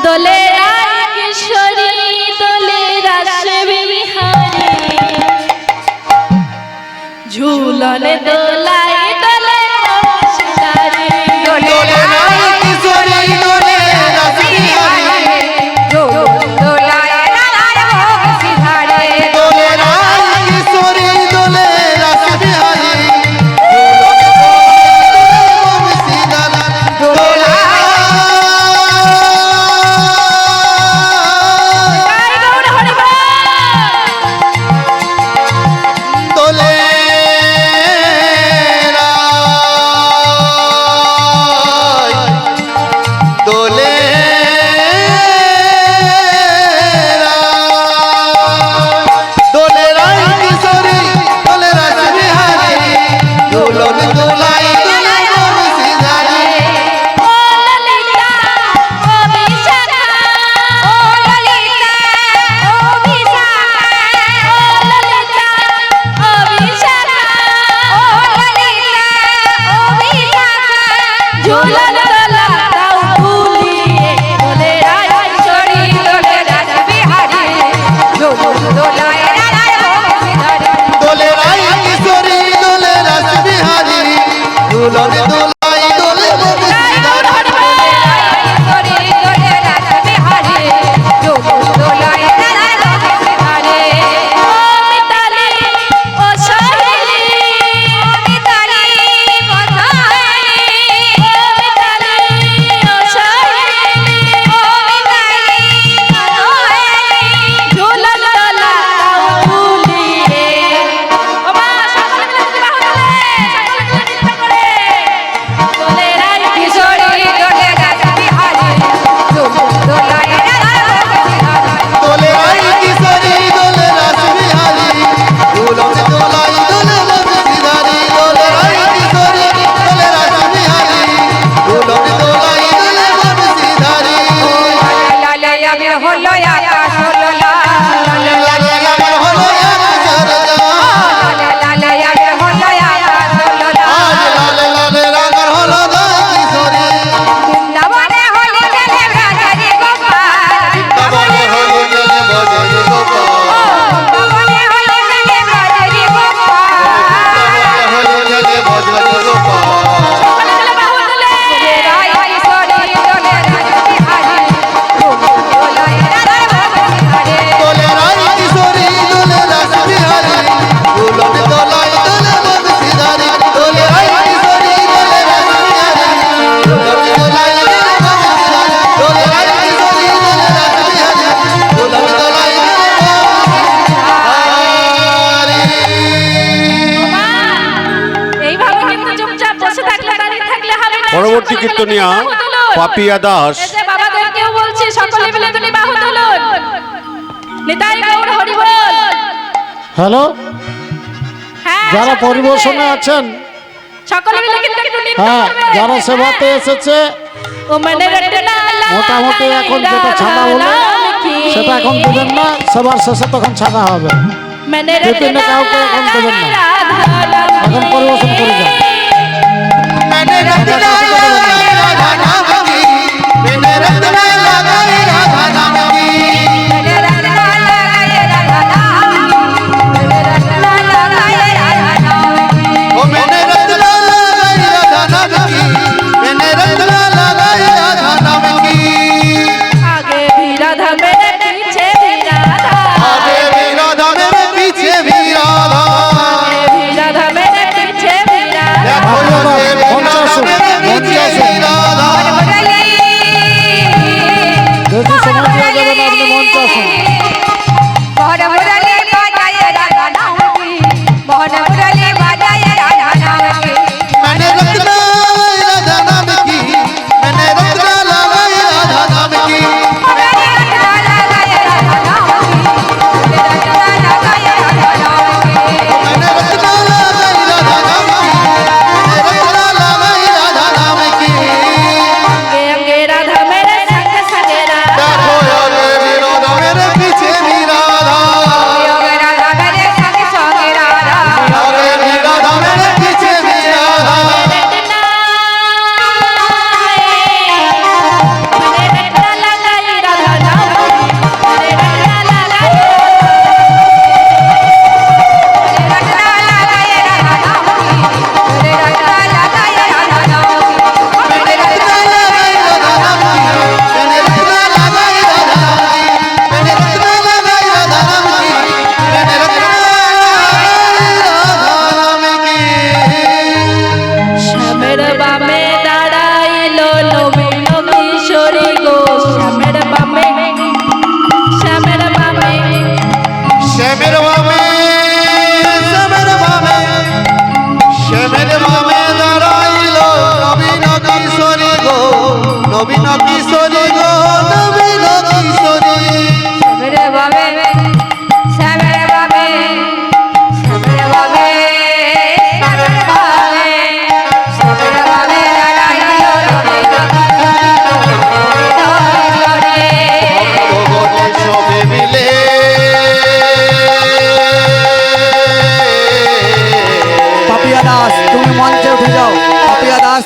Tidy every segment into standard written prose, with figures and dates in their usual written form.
দোলে কিশোরী দোলে রাসে বিহারী ঝুলনে দোলাই দোলে সিতারে দোলে কিশোরী দোলে রাসে বিহারী দোলায় রাধার ভোগ সিধারে দোলে কিশোরী দোলে রাসে বিহারী পরবর্তী কীর্তনিয়া পাপিয়া দাস। বাবাদেরকেও বলছি সকলে মিলে তুমি বাহু তুলুন। নিতাই গৌর হরি বল। হ্যালো, হ্যাঁ যারা পরিবেশনে আছেন সকলে মিলে কিন্তু একটু নৃত্য হ্যাঁ, করবে। যারা সেবাতে এসেছে ও মনে রটনা মোটামুটি এখন যেটা ছাড়া হলো সেটা এখন দেবেন না, সেবার শেষে তখন ছাড়া হবে। মনে টিফিনে কাউকে এখন দেবেন না, এখন পরিবেশন করে যান।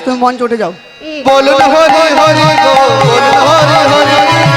তুমি মঞ্চ উঠে যাও। বলুন হরি হরি গো বলুন হরি হরি